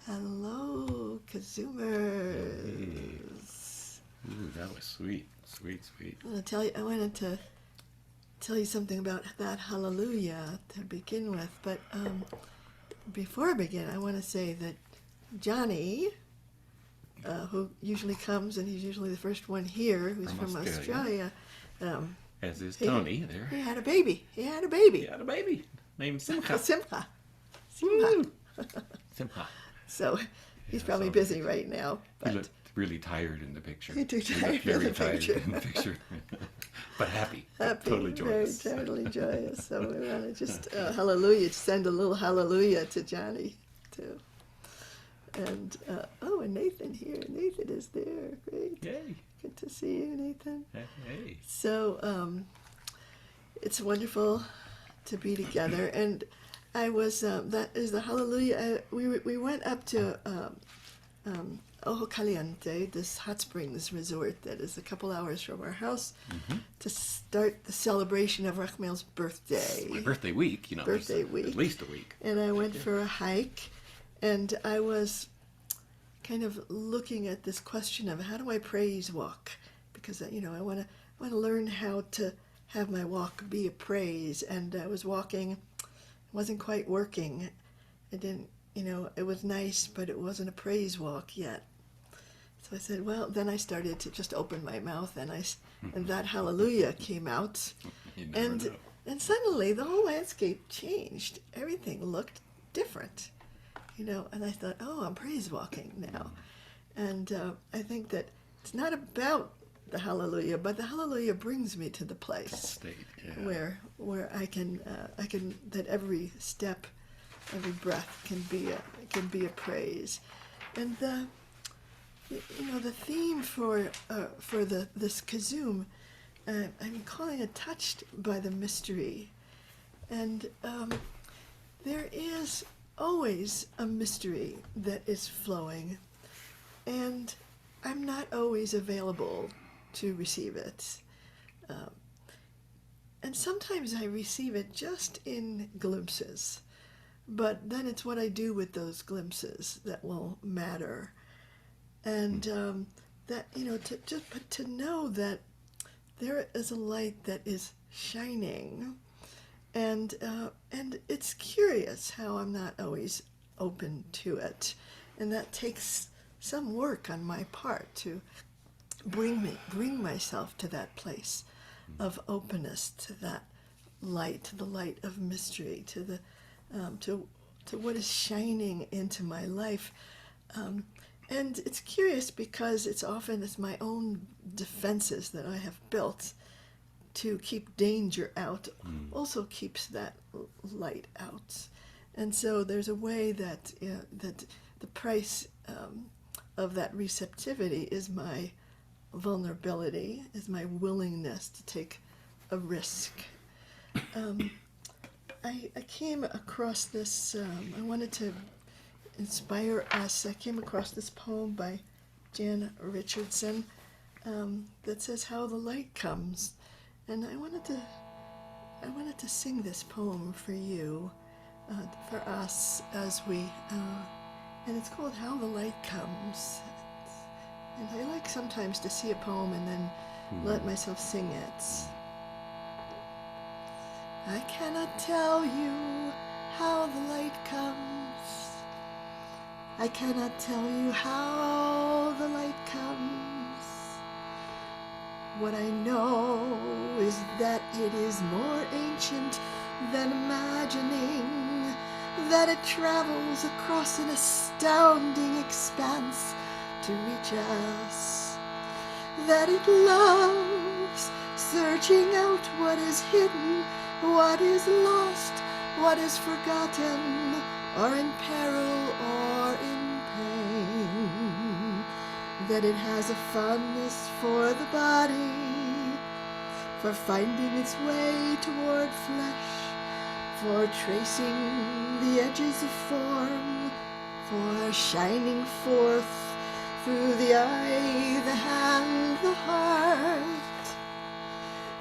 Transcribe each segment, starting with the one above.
Hello, KZOOMers. Ooh, that was sweet, sweet, sweet. I wanted to tell you something about that hallelujah to begin with, but before I begin, I want to say that Johnny, who usually comes, and he's usually the first one here, who's from Australia. As is Tony there. He had a baby. He had a baby Named Simcha. Simcha. Simcha. So he's probably busy right now. But he looked really tired in the picture. He looked very tired in the picture. But happy. Totally joyous. Very totally joyous. So we want to just hallelujah, send a little hallelujah to Johnny too. And and Nathan here. Nathan is there. Great. Yay. Good to see you, Nathan. Hey. So it's wonderful to be together. And I was, that is the Hallelujah. We went up to Ojo Caliente, this hot springs resort that is a couple hours from our house, to start the celebration of Rachmel's birthday. My birthday week, you know. Birthday week. At least a week. And I went for a hike, and I was kind of looking at this question of how do I praise walk? Because, you know, I want to learn how to have my walk be a praise. And I was walking, it wasn't quite working. It didn't, you know, it was nice, but it wasn't a praise walk yet. So I said, well, then I started to just open my mouth, and and that hallelujah came out. You never know. And suddenly the whole landscape changed. Everything looked different, you know, and I thought, oh, I'm praise walking now. And I think that it's not about the hallelujah, but the hallelujah brings me to the place State, yeah. where I can that every step, every breath can be a praise. And you know, the theme for this KZOOM, I'm calling it touched by the mystery. And there is always a mystery that is flowing, and I'm not always available to receive it. And sometimes I receive it just in glimpses, but then it's what I do with those glimpses that will matter. And that, you know, to know that there is a light that is shining, and it's curious how I'm not always open to it, and that takes some work on my part to bring myself to that place of openness, to that light, to the light of mystery, to the to what is shining into my life. And it's curious because it's my own defenses that I have built to keep danger out, also keeps that light out. And so there's a way that that the price of that receptivity is my vulnerability, is my willingness to take a risk. I came across this, I wanted to inspire us. I came across this poem by Jan Richardson that says how the light comes, and I wanted to sing this poem for you, for us as we and it's called How the Light Comes. And I like sometimes to see a poem and then let myself sing it. I cannot tell you how the light comes. I cannot tell you how the light comes. What I know is that it is more ancient than imagining, that it travels across an astounding expanse to reach us, that it loves searching out what is hidden, what is lost, what is forgotten, or in peril or in pain, that it has a fondness for the body, for finding its way toward flesh, for tracing the edges of form, for shining forth through the eye, the hand, the heart.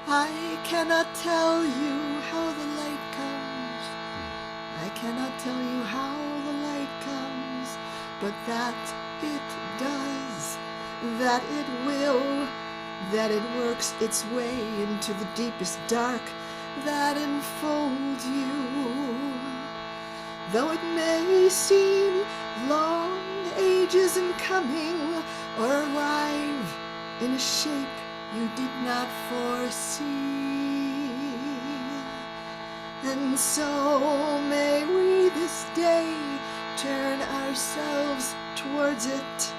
I cannot tell you how the light comes. I cannot tell you how the light comes, but that it does, that it will, that it works its way into the deepest dark that enfolds you. Though it may seem long ages in coming, or arrive in a shape you did not foresee. And so may we this day turn ourselves towards it.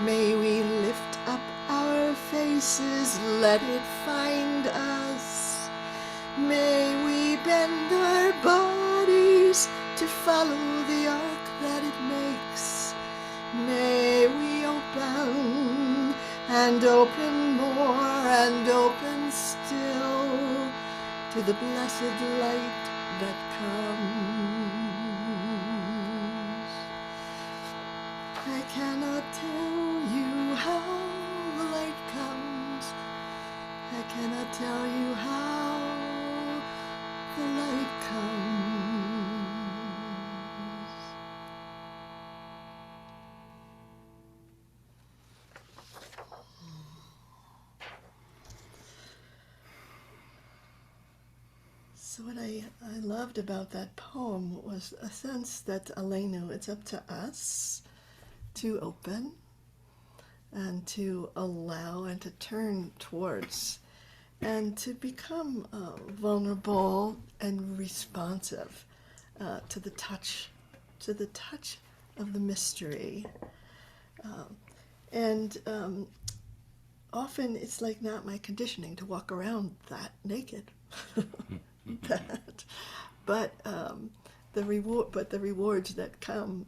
May we lift up our faces, let it find us. May we bend our bodies to follow the arc that it makes. May we open and open more and open still to the blessed light that comes. I cannot tell you how the light comes. I cannot tell you how the light comes. So what I loved about that poem was a sense that aleinu, it's up to us to open and to allow and to turn towards and to become vulnerable and responsive to the touch of the mystery. And often it's like not my conditioning to walk around that naked. But the rewards that come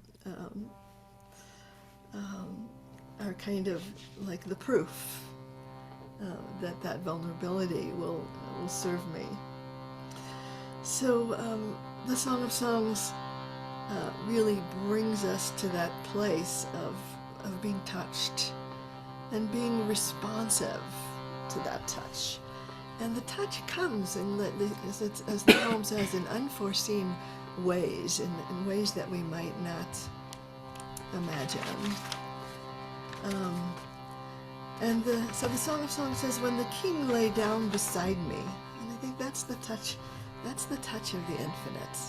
are kind of like the proof that vulnerability will serve me. So the Song of Songs really brings us to that place of being touched and being responsive to that touch. And the touch comes, as the poem says, in unforeseen ways, in ways that we might not imagine. So the Song of Songs says, when the king lay down beside me, and I think that's the touch of the infinite,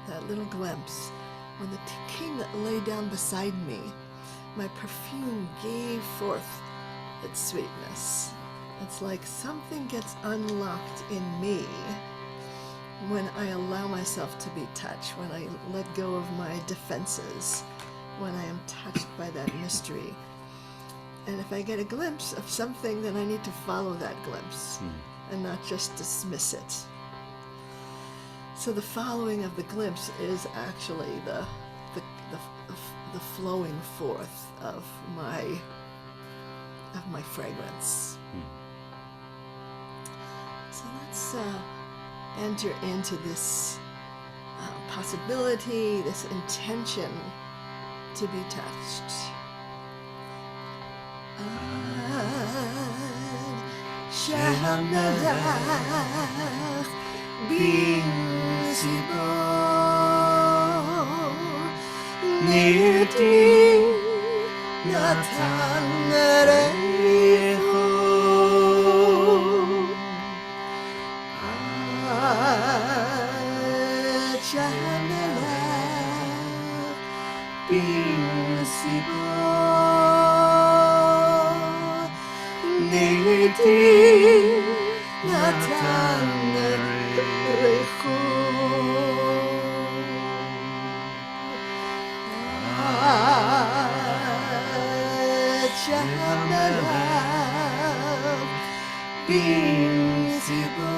that little glimpse. When the king lay down beside me, my perfume gave forth its sweetness. It's like something gets unlocked in me when I allow myself to be touched, when I let go of my defenses, when I am touched by that mystery. And if I get a glimpse of something, then I need to follow that glimpse and not just dismiss it. So the following of the glimpse is actually the flowing forth of my fragrance. So let's enter into this possibility, this intention to be touched. Shehamelech bimsibo nirdi natan raycho Shehamelech bimsibo nirdi natan raycho Shehamelech bimsibo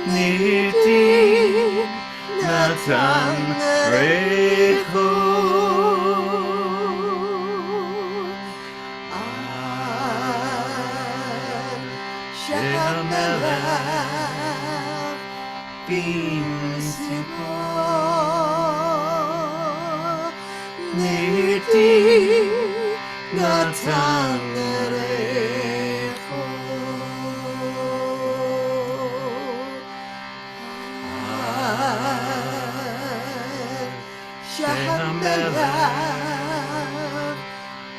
nirdi natan raycho Shehamelech bimsibo nirdi natan raycho Shehamelech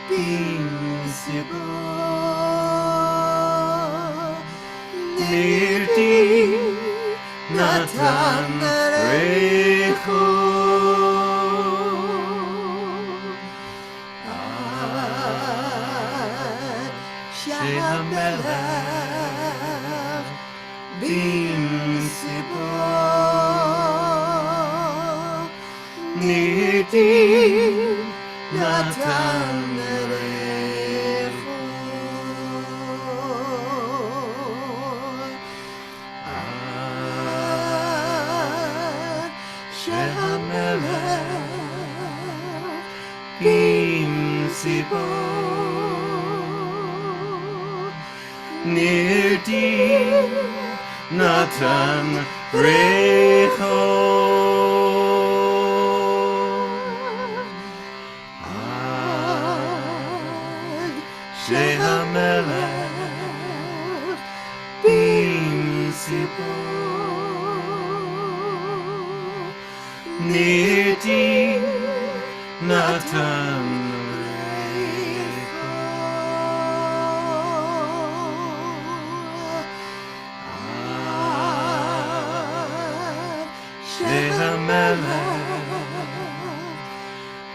bimsibo nirdi natan raycho Shehamelech bimsibo nirdi natan raycho Shehamelech bimsibo nirdi natan raycho shehamelech bimsibo nirdi natan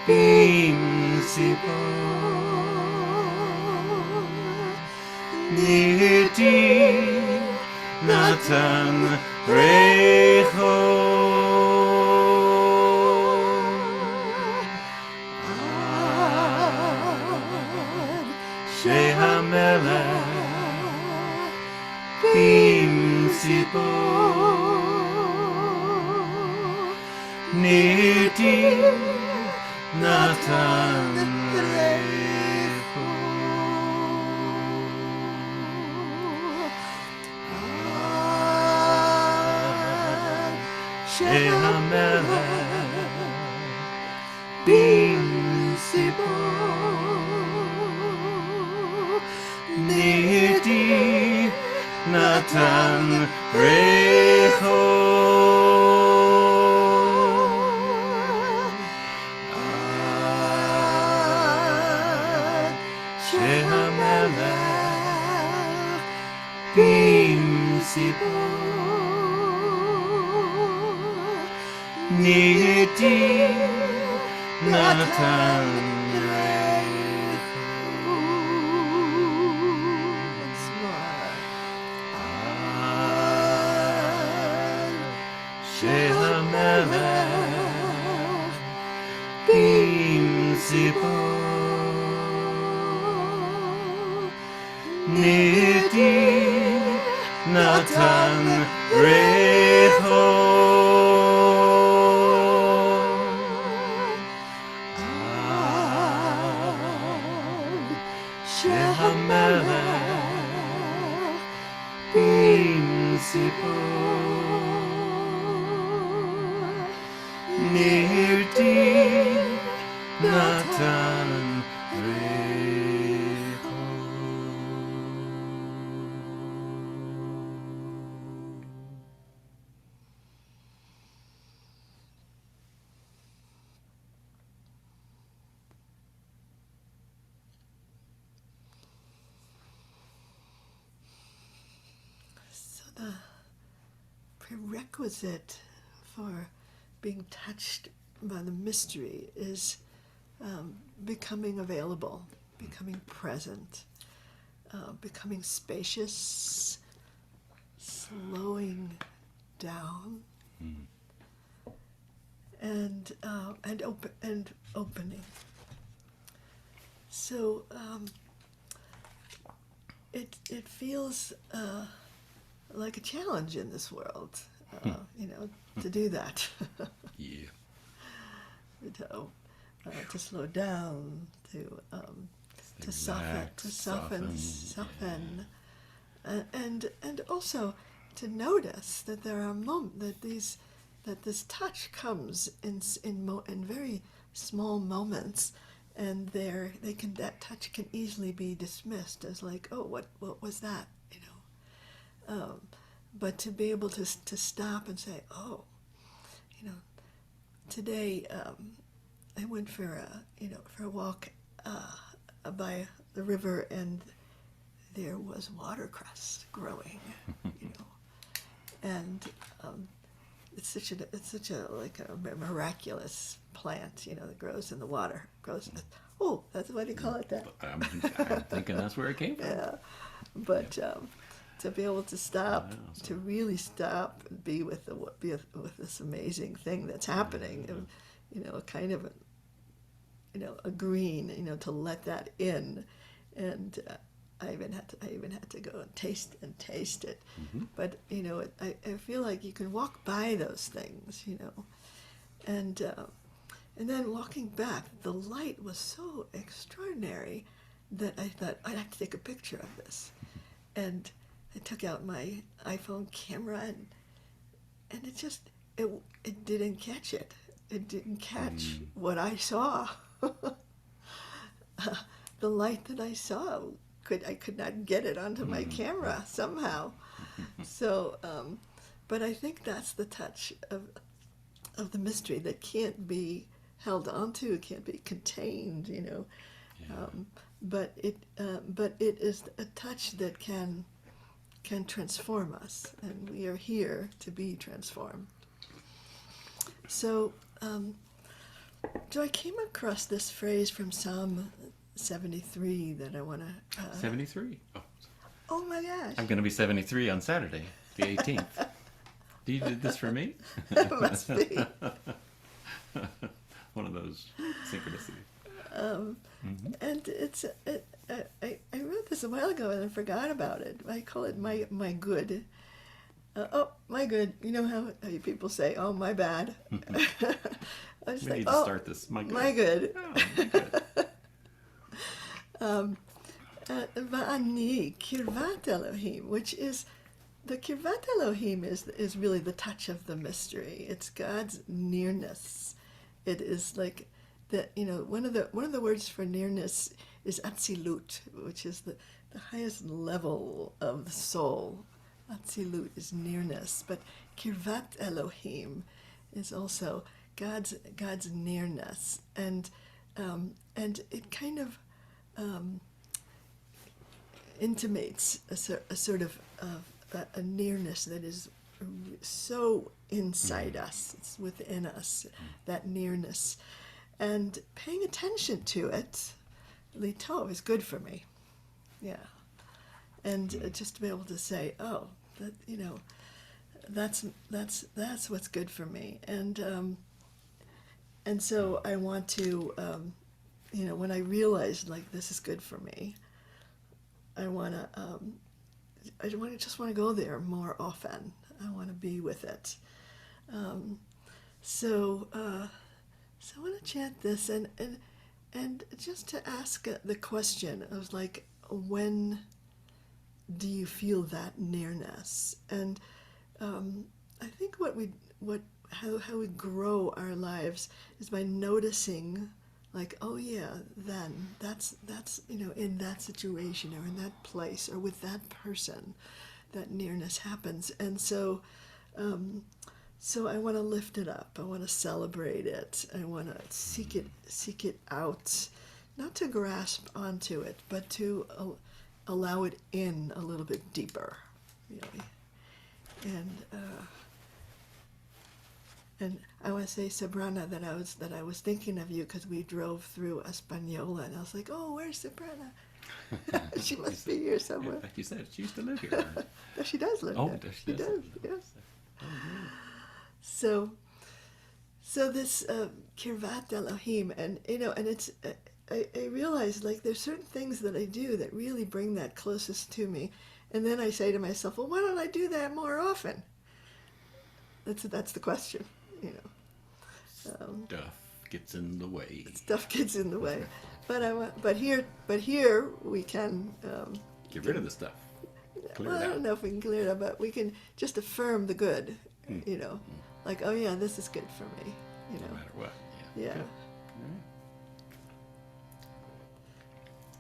bimsibo nirdi natan raycho shehamelech bimsibo nirdi natan raycho shehamelech bimsibo nirdi natan raycho bimsibo nirdi natan shehamelech bimsibo nirdi natan raycho shehamelech bimsibo nirdi natan raycho. So the prerequisite for being touched by the mystery is becoming available, becoming present, becoming spacious, slowing down, and opening. So it feels like a challenge in this world, to do that. Yeah. To slow down, to Relax, soften, and also to notice that there are that this touch comes in very small moments, and that touch can easily be dismissed as like, oh, what was that, but to be able to stop and say, oh, today I went for a walk by the river, and there was watercress growing, and it's such a like a miraculous plant, that grows in the water. Oh, that's why they call it that. I'm thinking that's where it came from. Yeah, but to be able to stop, to really stop and be with this amazing thing that's happening, and kind of a green, to let that in, and I even had to go and taste it. But I feel like you can walk by those things, and then walking back, the light was so extraordinary that I thought I'd have to take a picture of this, and took out my iPhone camera and it didn't catch it. It didn't catch what I saw. The light that I saw, I could not get it onto my camera somehow. So, but I think that's the touch of the mystery that can't be held onto, can't be contained, you know. Yeah. But it is a touch that can transform us, and we are here to be transformed. So, so I came across this phrase from Psalm 73 that I want to... 73? Oh. Oh my gosh. I'm going to be 73 on Saturday, the 18th. You did this for me? It must be. One of those synchronicities. And I wrote this a while ago and I forgot about it. I call it my good. My good. You know how people say, "Oh, my bad." I was We like, need to start this. My good. My good. Oh, my good. Va'ani kirvat Elohim, which is the kirvat Elohim is really the touch of the mystery. It's God's nearness. It is like the one of the words for nearness is atzilut, which is the highest level of the soul. Atzilut is nearness, but kirvat Elohim is also God's nearness, and it kind of intimates a sort of a nearness that is so inside us. It's within us, that nearness, and paying attention to it, litov, is good for me. Yeah. And just to be able to say, oh, that, that's what's good for me, and so I want to, when I realize like this is good for me, I just want to go there more often. I want to be with it. So I want to chant this and just to ask the question of like, when do you feel that nearness? And I think how we grow our lives is by noticing, like, oh yeah, then that's in that situation or in that place or with that person, that nearness happens. And so I want to lift it up. I want to celebrate it. I want to seek it out, not to grasp onto it, but to allow it in a little bit deeper, really. And I want to say, Sabrina, that I was thinking of you because we drove through Española, and I was like, oh, where's Sabrina? She must be here somewhere. Like you said, she used to live here. No, she does live Oh, there. does She does, yes. Oh, yeah. So this kirvat Elohim, and it's I realize like there's certain things that I do that really bring that closest to me, and then I say to myself, well, why don't I do that more often? That's the question, Stuff gets in the way. Stuff gets in the way, but here we can Get rid of the stuff. Clear well, it I out. don't know if we can clear it up, but we can just affirm the good, like, oh yeah, this is good for me, No matter what. Yeah.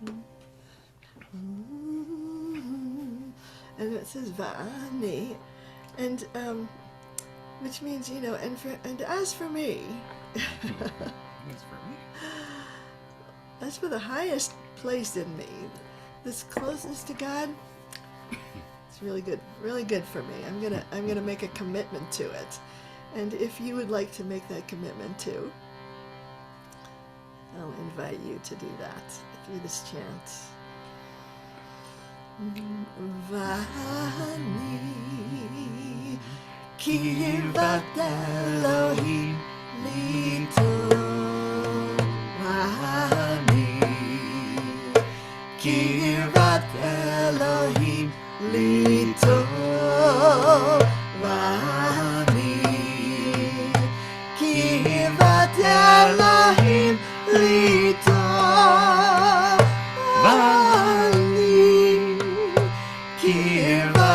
Good. And it says va'ani, and which means and as for me, That's for me. as for the highest place in me, this closeness to God, it's really good for me. I'm gonna make a commitment to it, and if you would like to make that commitment too, I'll invite you to do that through this chant. Va'ani kirvat Elohim lito. Va'ani kirvat Elohim lito. Va'ani kirvat Elohim lito. Va'ani kirvat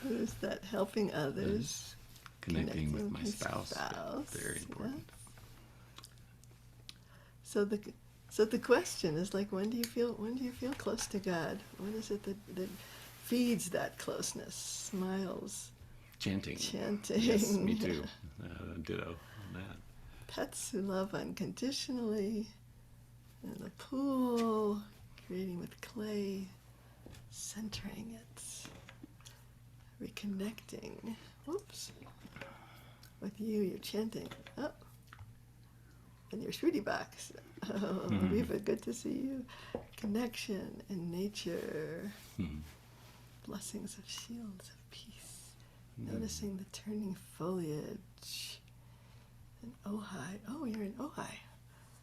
There's that helping others. Connecting with my his spouse. Very important. Yeah. So the question is like, when do you feel close to God? What is it that feeds that closeness? Smiles. Chanting. Chanting. Yes, me too. Ditto on that. Pets who love unconditionally. In the pool, creating with clay, centering it, reconnecting. Whoops. With you, you're chanting. Oh. And your sweetie box. Oh, Riva, good to see you. Connection in nature. Blessings of shields of peace. Noticing the turning foliage. And Ojai. Oh, you're in Ojai.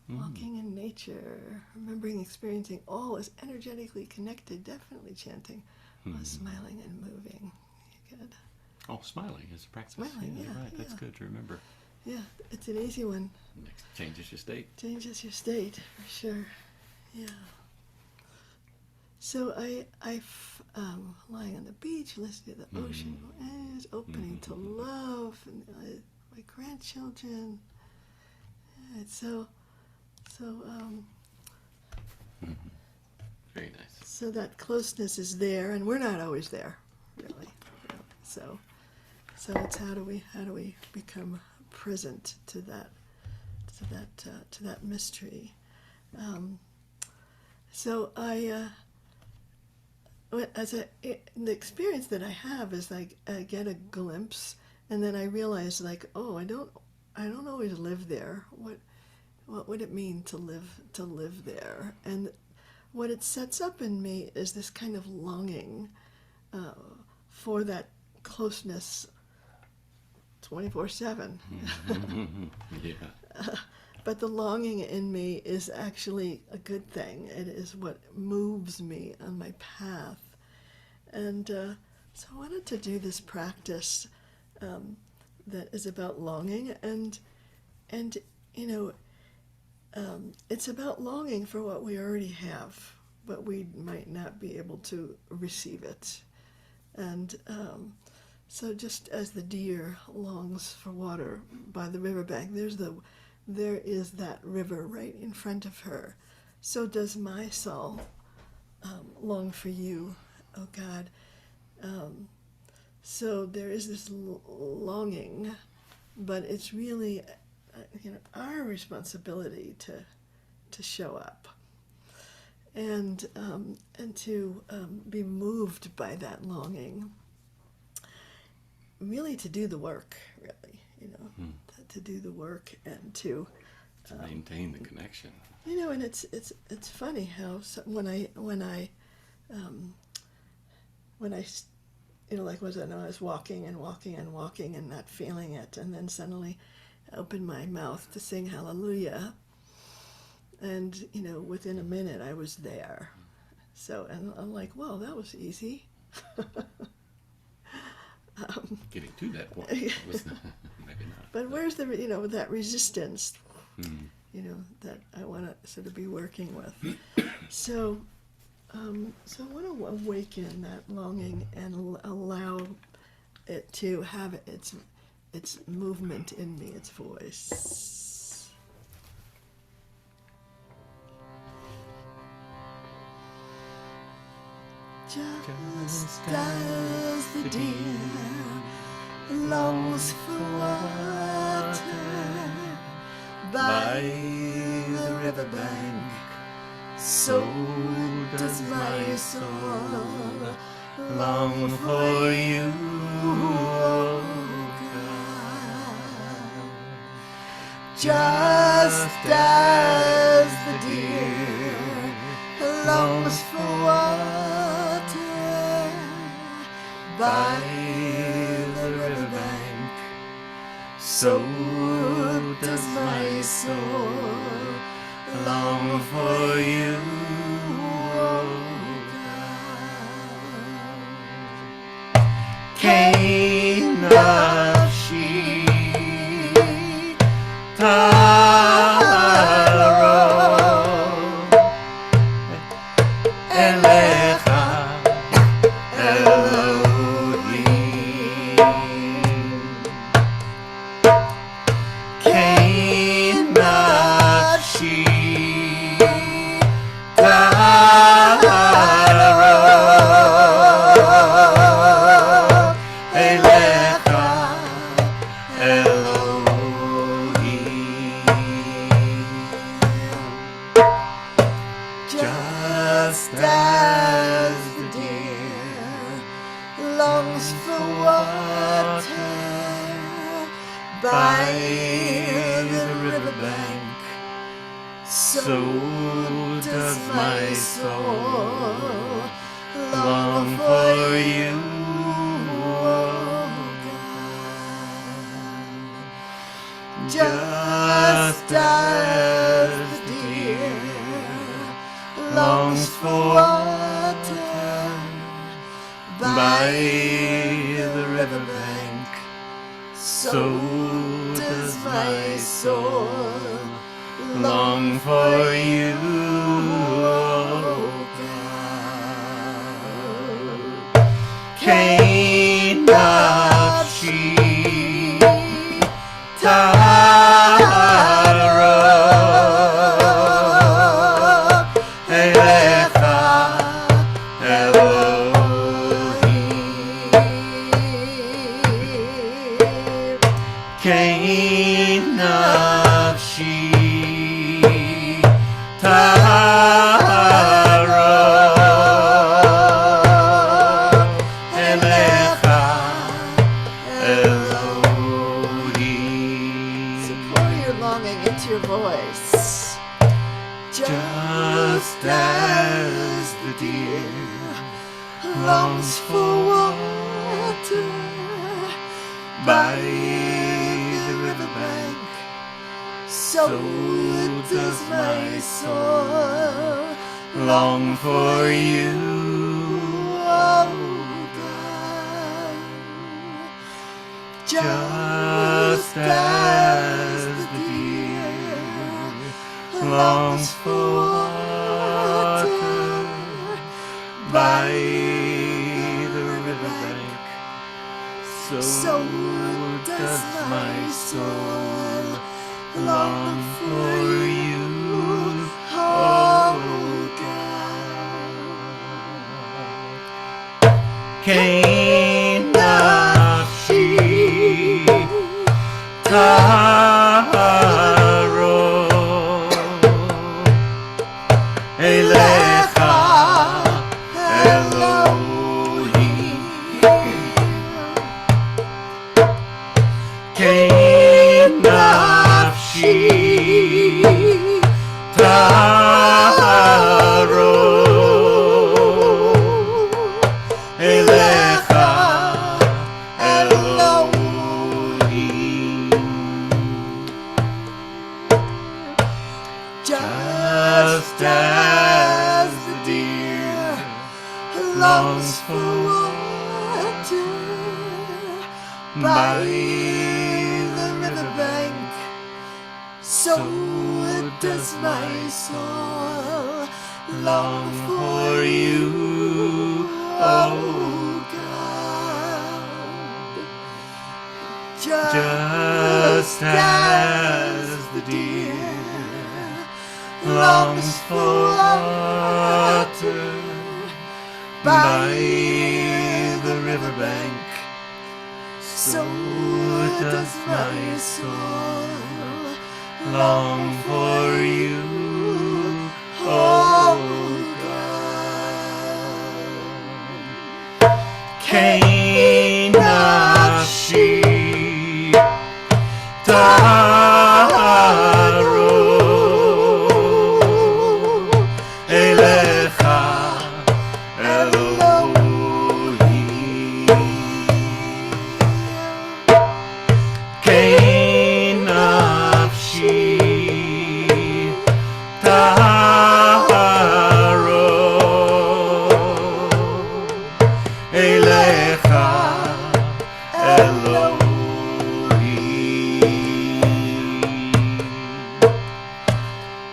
Walking in nature. Remembering, experiencing all is energetically connected. Definitely chanting. While smiling and moving. Good. Oh, smiling is a practice. Smiling, yeah, right. That's yeah. good to remember. Yeah, it's an easy one. Changes your state. Changes your state, for sure. Yeah. So lying on the beach, listening to the ocean waves, opening to love, and my grandchildren. Yeah, Very nice. So that closeness is there, and we're not always there, really. So it's how do we become present to that mystery. So the experience that I have is like I get a glimpse, and then I realize like, oh, I don't always live there. What would it mean to live there? And what it sets up in me is this kind of longing for that closeness 24/7. Yeah. But the longing in me is actually a good thing. It is what moves me on my path. And so I wanted to do this practice that is about longing, and it's about longing for what we already have, but we might not be able to receive it. And so just as the deer longs for water by the riverbank, there is that river right in front of her. So does my soul long for you, oh God. So there is this longing, but it's really our responsibility to show up and to be moved by that longing. Really to do the work, really, to do the work and to maintain the connection. And it's funny how when I like I was walking and not feeling it, and then suddenly I opened my mouth to sing hallelujah, and within a minute I was there. So, and I'm like, well, that was easy. Getting to that point was maybe not. But where's the that resistance that I want to sort of be working with. So I want to awaken that longing and allow it to have its movement in me, its voice. Just as the deer longs for water by the riverbank, so does my soul long for you, oh God. Just as the deer longs for water by the riverbank, So does my soul long for you, oh God. Kayn, nafshi, aylecha, Elohim. by the riverbank. So does my soul long for you, oh God. Just as the deer longs for water by the riverbank, so does my soul long for you, oh God. Kayn, nafshi, aylecha, Elohim. Kayn, nafshi, aylecha, Elohim. So pour your longing into your voice. Just as the deer longs for water by the riverbank, so does my soul long for you, oh God. just as the deer longs for water by the riverbank, so does my soul long for you, oh God. Kayn, nafshi, aylecha, Elohim. Kayn, nafshi, aylecha, Elohim. Just as the deer longs for water by the riverbank, so does my soul long for you, oh God. just as the deer longs for water by the riverbank, so does my soul long for you, oh God. Kayn, nafshi, aylecha, Elohim. Kayn, nafshi, aylecha, Elohim.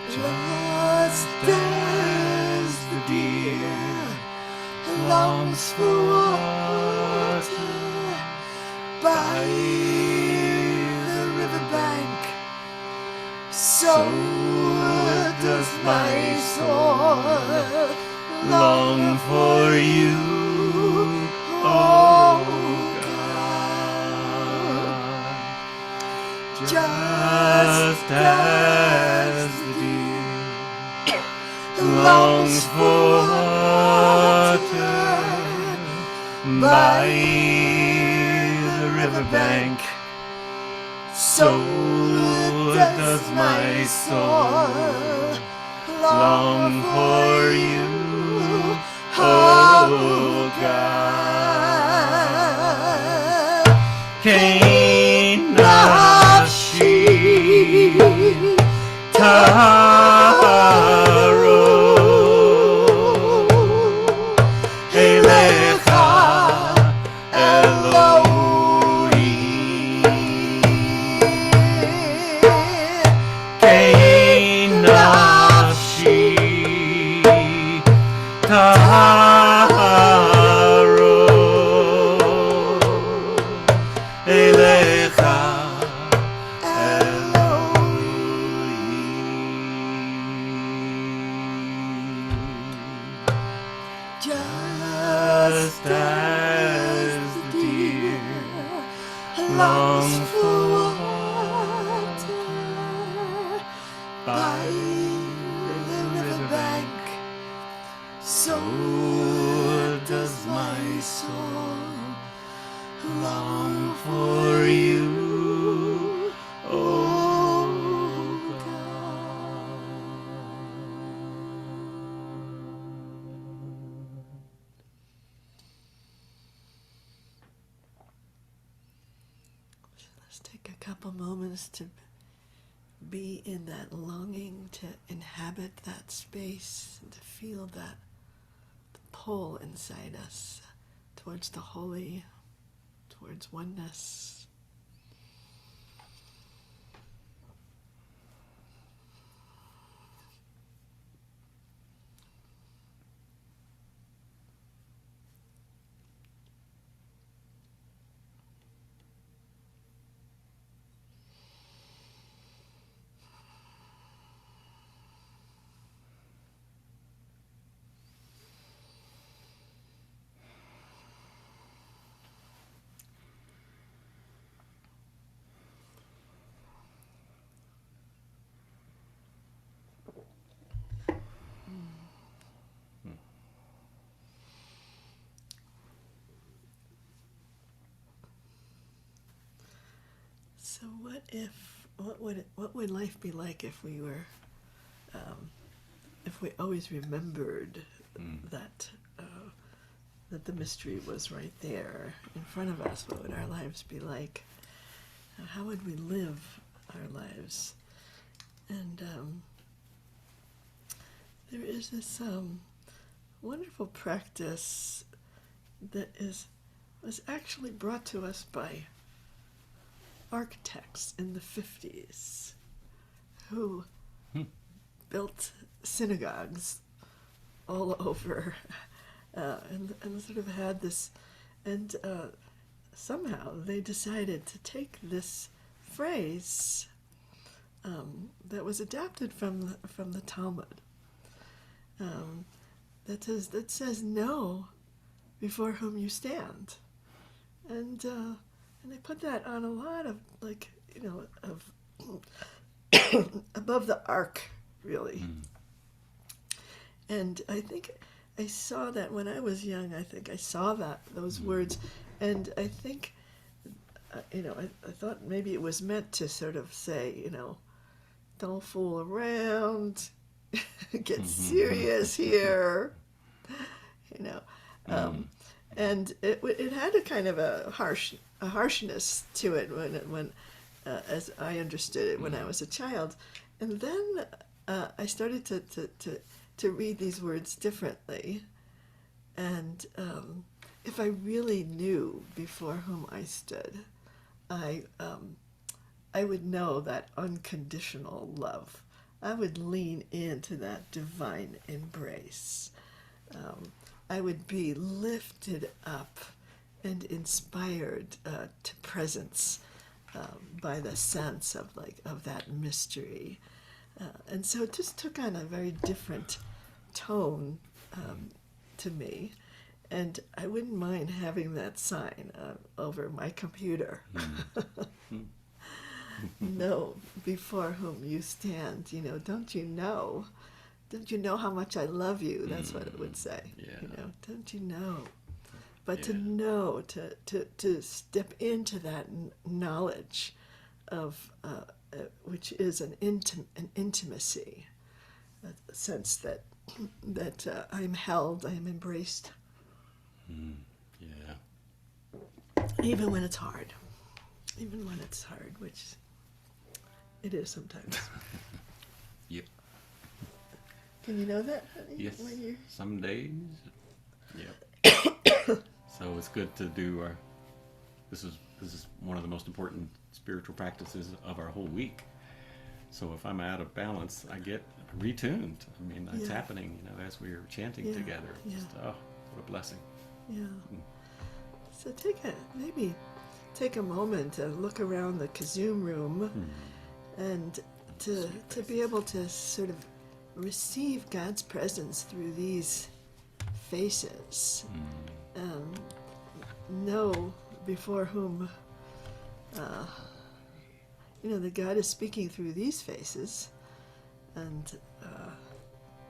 Just as The deer longs for water by the riverbank, so does my soul long for you, oh God. God. Just as the deer longs for water by the riverbank, So does my soul long for you, oh God. Kayn, nafshi, aylecha, Elohim. Kayn, nafshi, aylecha, just as the deer longs for water by the riverbank, so does my soul long for you, oh God. Let's take a couple moments to be in that longing, to inhabit that space, and to feel that pull inside us towards the holy, towards oneness. So what would life be like if we were, if we always remembered that that the mystery was right there in front of us? What would our lives be like? How would we live our lives? And there is this wonderful practice that was actually brought to us by architects in the 50s who built synagogues all over and sort of had this, and somehow they decided to take this phrase that was adapted from the Talmud, that says know before whom you stand, and they put that on a lot of, like, of above the ark, really. And I think I saw that when I was young. I think I saw those words, and I think, I thought maybe it was meant to sort of say, don't fool around, get serious here, and it had a kind of a harshness to it when as I understood it when I was a child, and then I started to read these words differently, and if I really knew before whom I stood, I would know that unconditional love. I would lean into that divine embrace. I would be lifted up and inspired to presence by the sense of that mystery, and so it just took on a very different tone to me, and I wouldn't mind having that sign over my computer. Know before whom you stand. Don't you know? Don't you know how much I love you? That's what it would say. Yeah. Don't you know? But to know, to step into that knowledge which is an intimacy, a sense that I'm held, I am embraced, Yeah. even when it's hard, which it is sometimes. Yep. Can you know that, honey? Yes. When you... Some days. Yep. So it's good to do our. This is one of the most important spiritual practices of our whole week. So if I'm out of balance, I get retuned. I mean, that's happening, as we are chanting together. Just, what a blessing. Yeah. So maybe take a moment to look around the KZOOM room and to be able to sort of receive God's presence through these faces. Know before whom that God is speaking through these faces and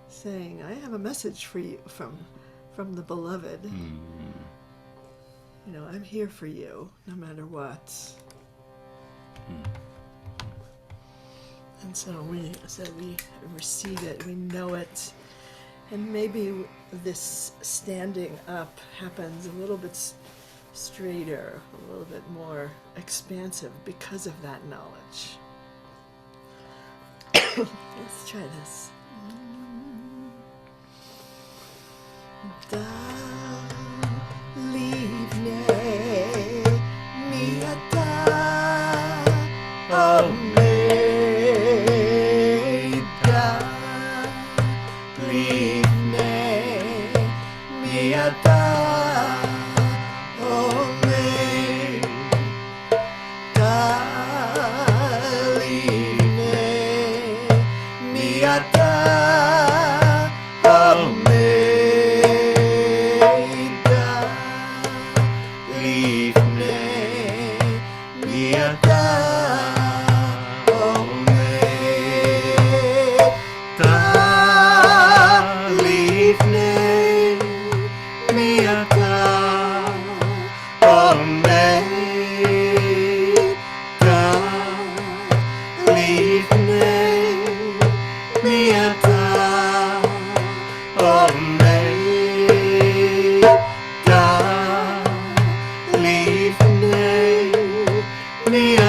saying, I have a message for you from the beloved. I'm here for you no matter what. And so we receive it, we know it, and maybe this standing up happens a little bit straighter, a little bit more expansive because of that knowledge. Let's try this. Lifnay, atah, omayd. Lifnay, atah, omayd. Lifnay, atah, omayd. Lifnay, atah, omayd. Lifnay,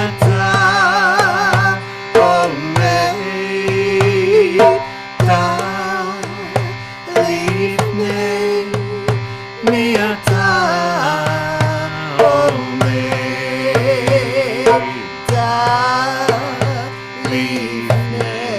atah, omayd. Lifnay, atah, omayd. Lifnay,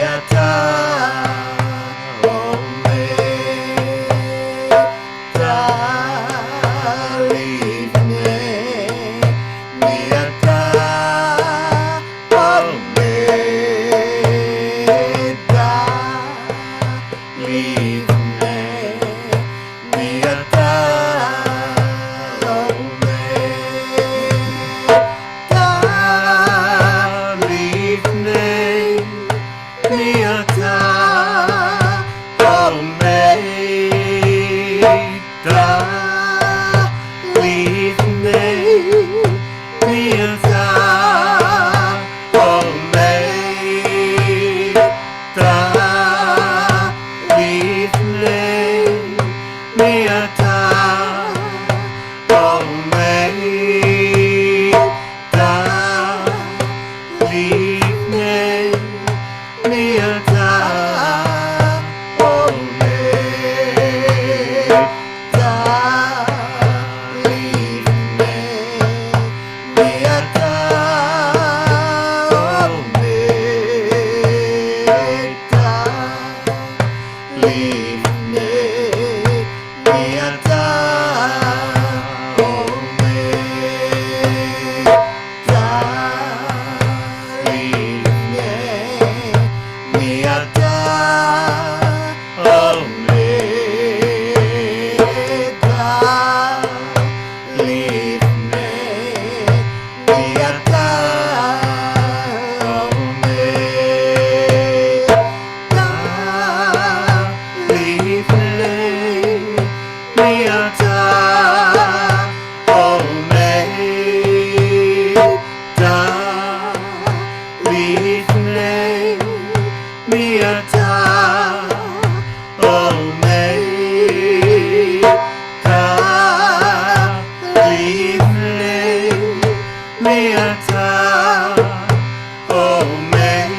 atah, atah, omayd, lifnay, atah, omayd,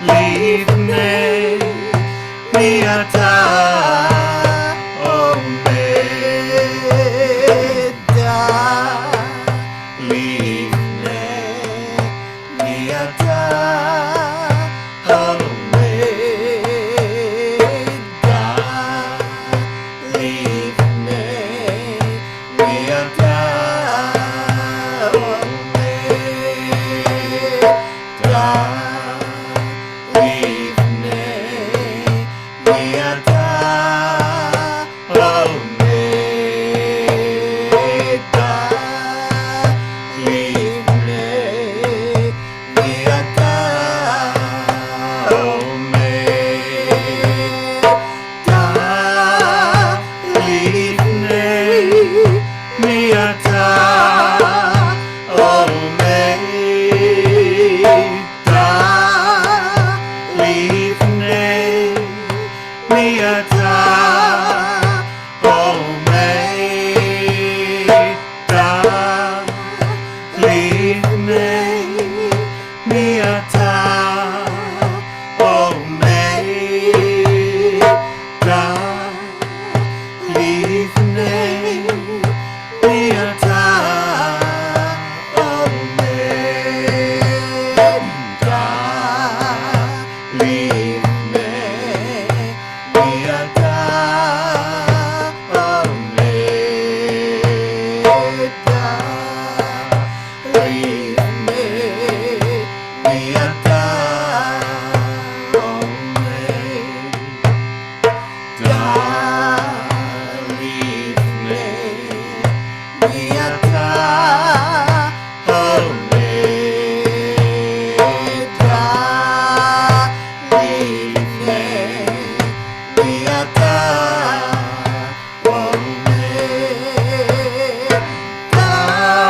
lifnay, atah, omayd, Lifnay, atah, omayd, Lifnay,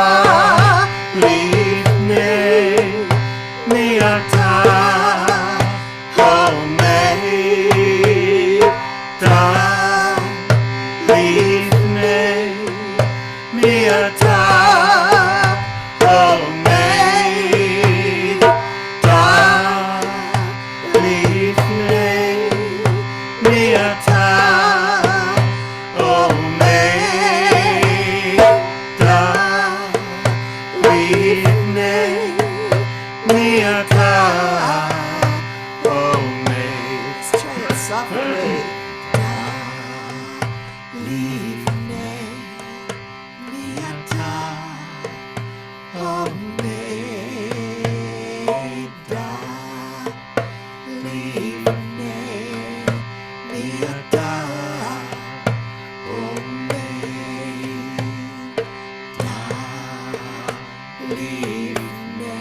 atah,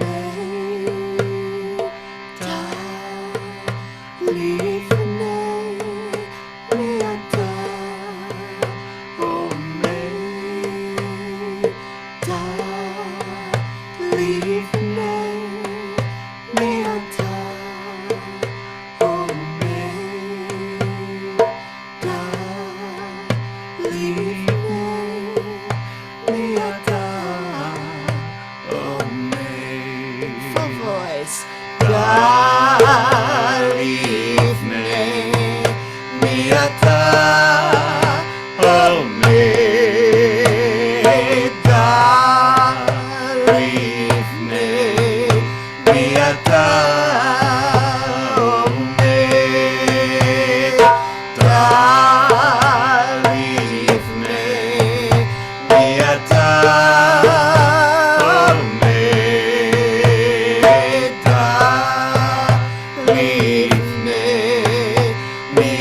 omayd, Lifnay, atah, Lifnay,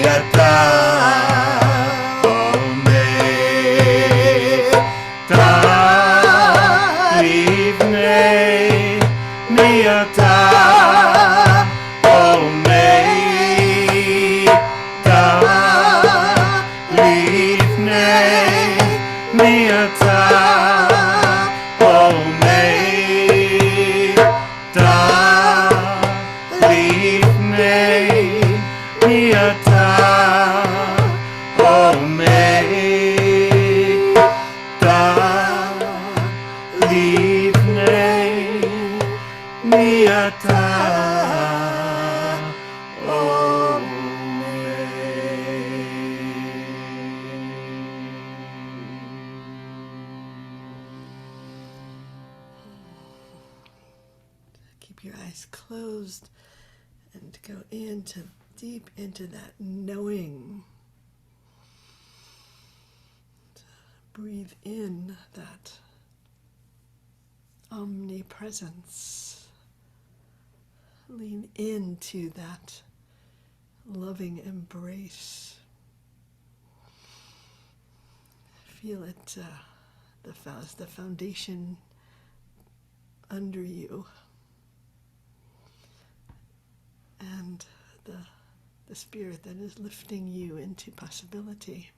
atah. eyes closed and go deep into that knowing. Breathe in that omnipresence. Lean into that loving embrace. Feel it, the foundation under you, and the spirit that is lifting you into possibility.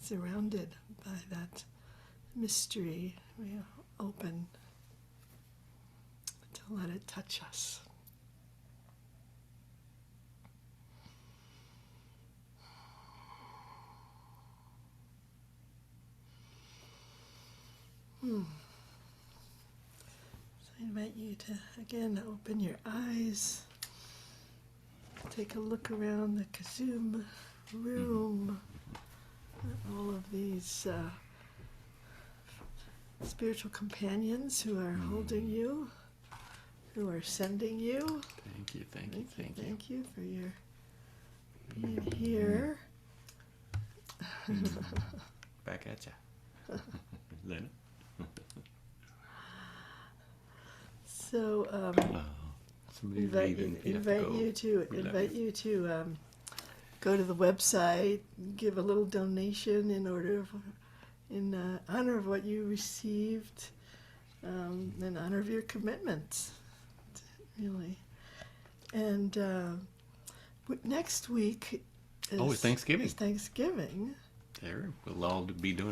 Surrounded by that mystery, we open to let it touch us. So I invite you to again open your eyes, take a look around the KZOOM room. All of these spiritual companions who are holding you, who are sending you. Thank you, thank you, thank you. Thank you for your being here. Back at ya. Then. So Somebody's invite leaving. you to go to the website, give a little donation in honor of what you received, in honor of your commitment, really. And next week it's Thanksgiving. is Thanksgiving. There, we'll all be doing